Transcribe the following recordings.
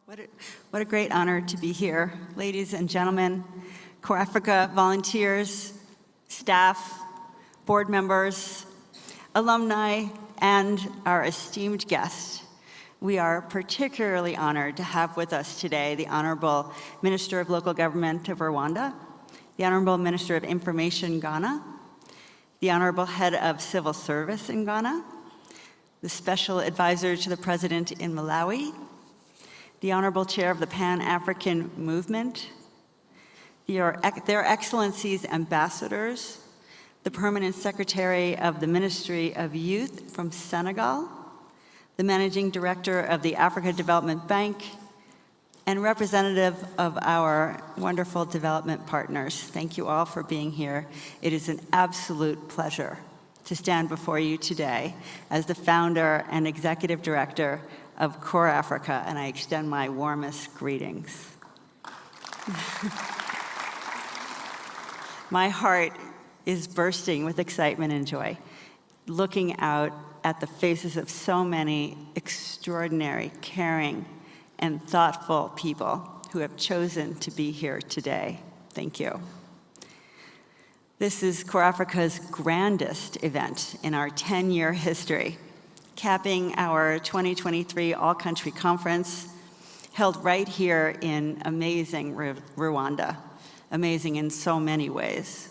What a great honor to be here. Ladies and gentlemen, CorpsAfrica volunteers, staff, board members, alumni, and our esteemed guests. We are particularly honored to have with us today the Honorable Minister of Local Government of Rwanda, the Honorable Minister of Information Ghana, the Honorable Head of Civil Service in Ghana, the Special Advisor to the President in Malawi, the Honorable Chair of the Pan-African Movement, their Excellencies Ambassadors, the Permanent Secretary of the Ministry of Youth from Senegal, the Managing Director of the Africa Development Bank, and representative of our wonderful development partners. Thank you all for being here. It is an absolute pleasure to stand before you today as the founder and executive director of CorpsAfrica, and I extend my warmest greetings. My heart is bursting with excitement and joy, looking out at the faces of so many extraordinary, caring, and thoughtful people who have chosen to be here today. Thank you. This is CorpsAfrica's grandest event in our 10-year history, capping our 2023 All-Country Conference, held right here in amazing Rwanda, amazing in so many ways.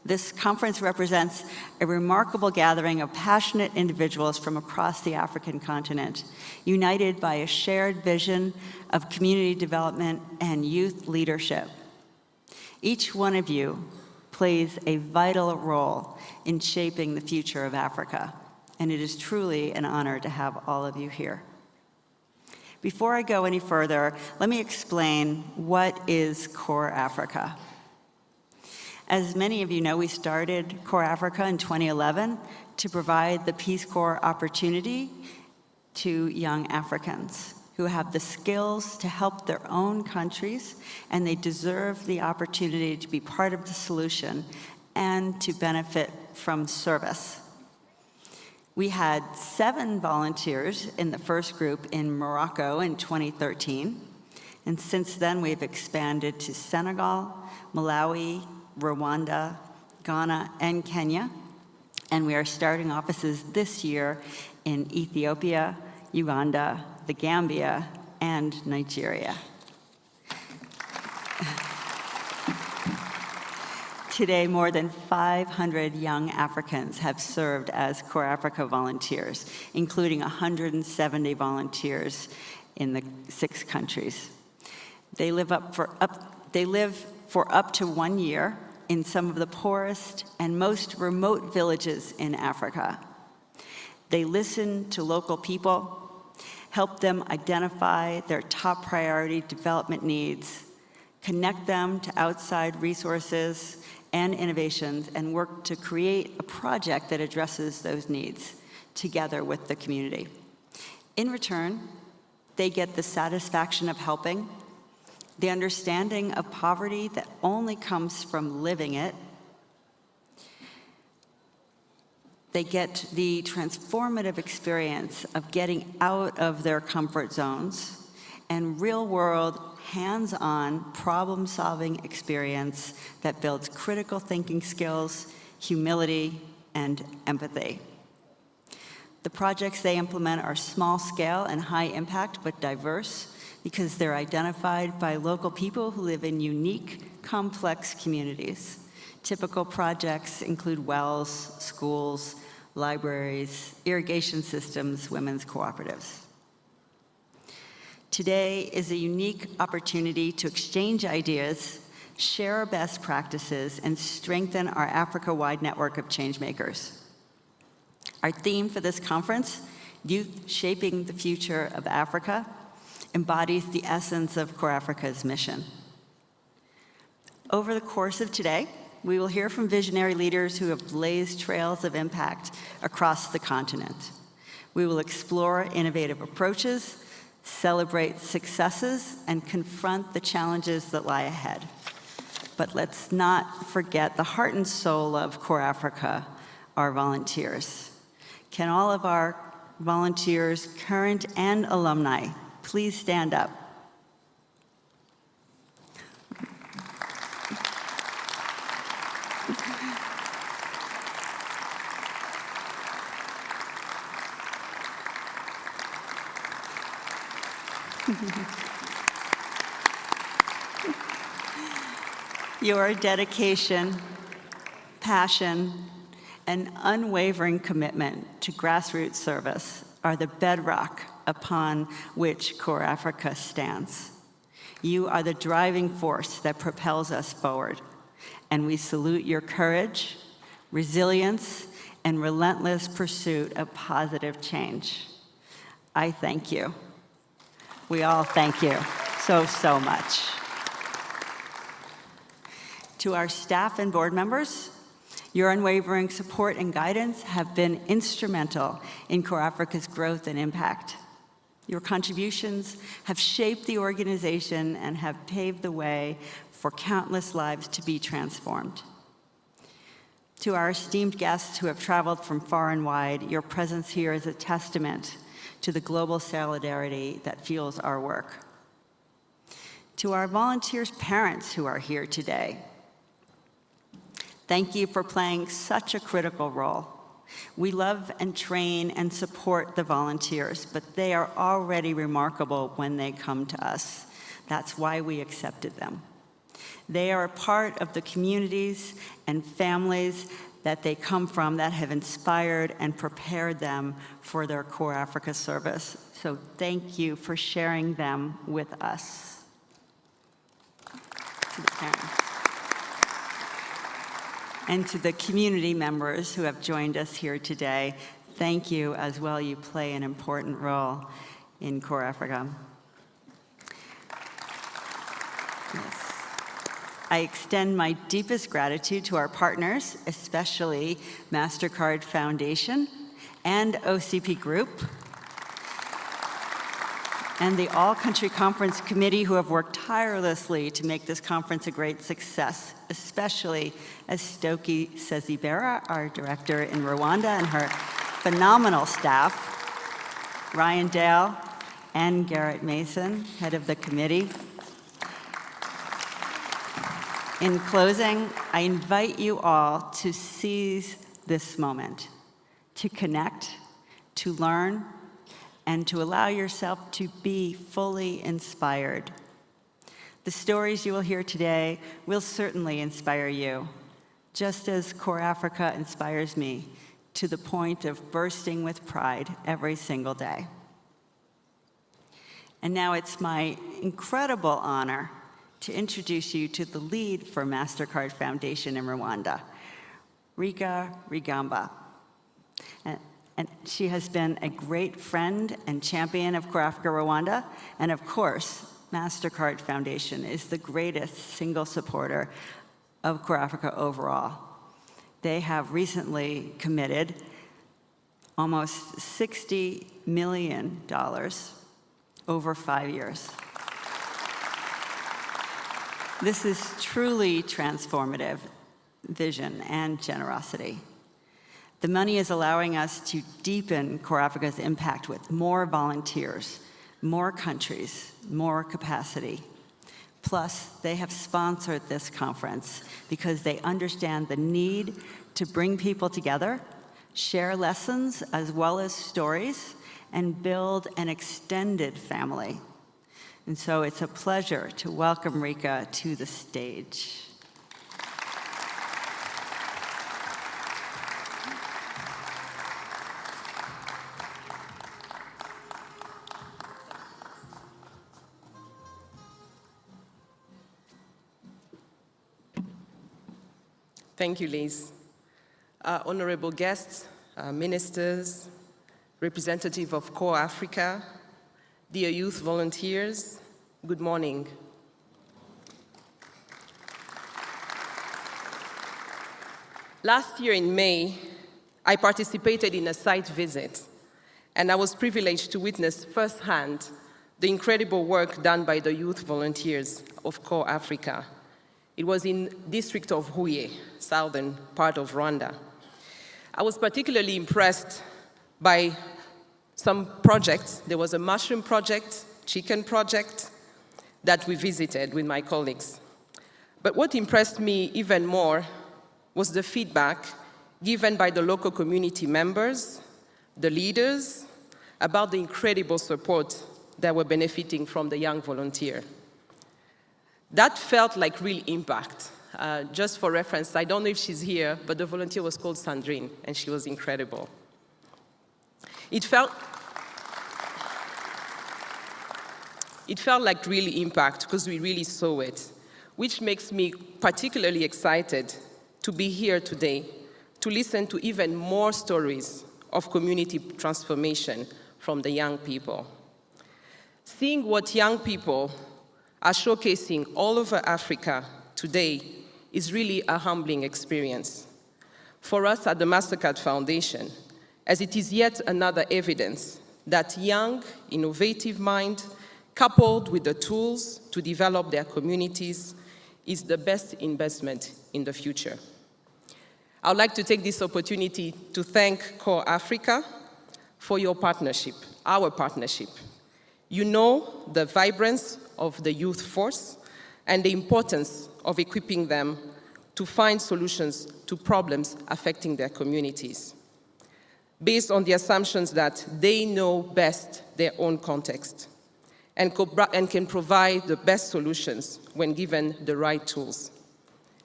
This conference represents a remarkable gathering of passionate individuals from across the African continent, united by a shared vision of community development and youth leadership. Each one of you plays a vital role in shaping the future of Africa, and it is truly an honor to have all of you here. Before I go any further, let me explain what is CorpsAfrica. As many of you know, we started CorpsAfrica in 2011 to provide the Peace Corps opportunity to young Africans who have the skills to help their own countries, and they deserve the opportunity to be part of the solution and to benefit from service. We had 7 volunteers in the first group in Morocco in 2013, and since then we've expanded to Senegal, Malawi, Rwanda, Ghana, and Kenya, and we are starting offices this year in Ethiopia, Uganda, the Gambia, and Nigeria. Today, more than 500 young Africans have served as CorpsAfrica volunteers, including 170 volunteers in the 6 countries. They live for up to 1 year in some of the poorest and most remote villages in Africa. They listen to local people, help them identify their top priority development needs, connect them to outside resources and innovations, and work to create a project that addresses those needs together with the community. In return, they get the satisfaction of helping, the understanding of poverty that only comes from living it. They get the transformative experience of getting out of their comfort zones and real-world, hands-on, problem-solving experience that builds critical thinking skills, humility, and empathy. The projects they implement are small-scale and high-impact, but diverse, because they're identified by local people who live in unique, complex communities. Typical projects include wells, schools, libraries, irrigation systems, women's cooperatives. Today is a unique opportunity to exchange ideas, share our best practices, and strengthen our Africa-wide network of changemakers. Our theme for this conference, Youth Shaping the Future of Africa, embodies the essence of CorpsAfrica's mission. Over the course of today, we will hear from visionary leaders who have blazed trails of impact across the continent. We will explore innovative approaches, celebrate successes, and confront the challenges that lie ahead. But let's not forget the heart and soul of CorpsAfrica, our volunteers. Can all of our volunteers, current and alumni, Please stand up. Your dedication, passion, and unwavering commitment to grassroots service are the bedrock upon which CorpsAfrica stands. You are the driving force that propels us forward, and we salute your courage, resilience, and relentless pursuit of positive change. I thank you. We all thank you so much. To our staff and board members, your unwavering support and guidance have been instrumental in CorpsAfrica's growth and impact. Your contributions have shaped the organization and have paved the way for countless lives to be transformed. To our esteemed guests who have traveled from far and wide, your presence here is a testament to the global solidarity that fuels our work. To our volunteers' parents who are here today, thank you for playing such a critical role. We love and train and support the volunteers, but they are already remarkable when they come to us. That's why we accepted them. They are a part of the communities and families that they come from that have inspired and prepared them for their CorpsAfrica service. So thank you for sharing them with us. To the parents. And to the community members who have joined us here today, thank you as well. You play an important role in CorpsAfrica. Yes. I extend my deepest gratitude to our partners, especially Mastercard Foundation and OCP Group, and the All-Country Conference Committee who have worked tirelessly to make this conference a great success, especially Estoki Sezibera, our director in Rwanda, and her phenomenal staff, Ryan Dale and Garrett Mason, head of the committee. In closing, I invite you all to seize this moment, to connect, to learn, and to allow yourself to be fully inspired. The stories you will hear today will certainly inspire you, just as CorpsAfrica inspires me to the point of bursting with pride every single day. And now it's my incredible honor to introduce you to the lead for Mastercard Foundation in Rwanda, Rica Rwigamba. And she has been a great friend and champion of CorpsAfrica Rwanda, and of course, Mastercard Foundation is the greatest single supporter of CorpsAfrica overall. They have recently committed almost $60 million over 5 years. This is truly transformative vision and generosity. The money is allowing us to deepen CorpsAfrica's impact with more volunteers, more countries, more capacity. Plus, they have sponsored this conference because they understand the need to bring people together, share lessons as well as stories, and build an extended family. And so it's a pleasure to welcome Rica to the stage. Thank you, Liz. Honorable guests, ministers, representative of CorpsAfrica, dear youth volunteers, good morning. Last year in May, I participated in a site visit, and I was privileged to witness firsthand the incredible work done by the youth volunteers of CorpsAfrica. It was in the district of Huye, southern part of Rwanda. I was particularly impressed by some projects. There was a mushroom project, chicken project that we visited with my colleagues. But what impressed me even more was the feedback given by the local community members, the leaders, about the incredible support that were benefiting from the young volunteer. That felt like real impact. Just for reference, I don't know if she's here, but the volunteer was called Sandrine, and she was incredible. It felt like real impact because we really saw it, which makes me particularly excited to be here today to listen to even more stories of community transformation from the young people. Seeing what young people are showcasing all over Africa today is really a humbling experience for us at the Mastercard Foundation, as it is yet another evidence that young, innovative mind, coupled with the tools to develop their communities, is the best investment in the future. I would like to take this opportunity to thank CorpsAfrica for your partnership, our partnership. You know the vibrance of the youth force and the importance of equipping them to find solutions to problems affecting their communities, based on the assumptions that they know best their own context and can provide the best solutions when given the right tools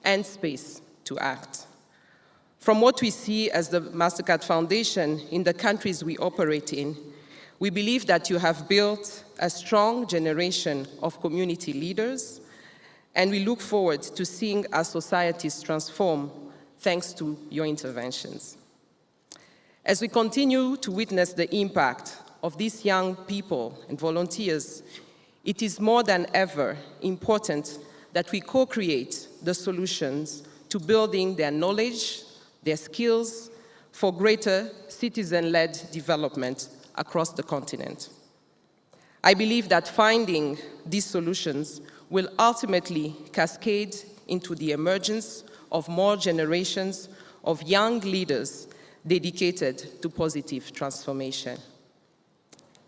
and space to act. From what we see as the Mastercard Foundation in the countries we operate in, we believe that you have built a strong generation of community leaders, and we look forward to seeing our societies transform thanks to your interventions. As we continue to witness the impact of these young people and volunteers, it is more than ever important that we co-create the solutions to building their knowledge, their skills for greater citizen-led development across the continent. I believe that finding these solutions will ultimately cascade into the emergence of more generations of young leaders dedicated to positive transformation.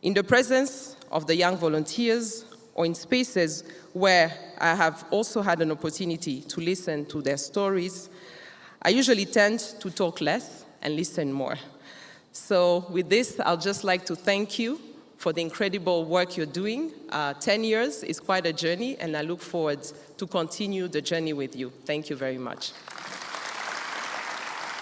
In the presence of the young volunteers or in spaces where I have also had an opportunity to listen to their stories, I usually tend to talk less and listen more. So with this, I'd just like to thank you for the incredible work you're doing. 10 years is quite a journey, and I look forward to continue the journey with you. Thank you very much.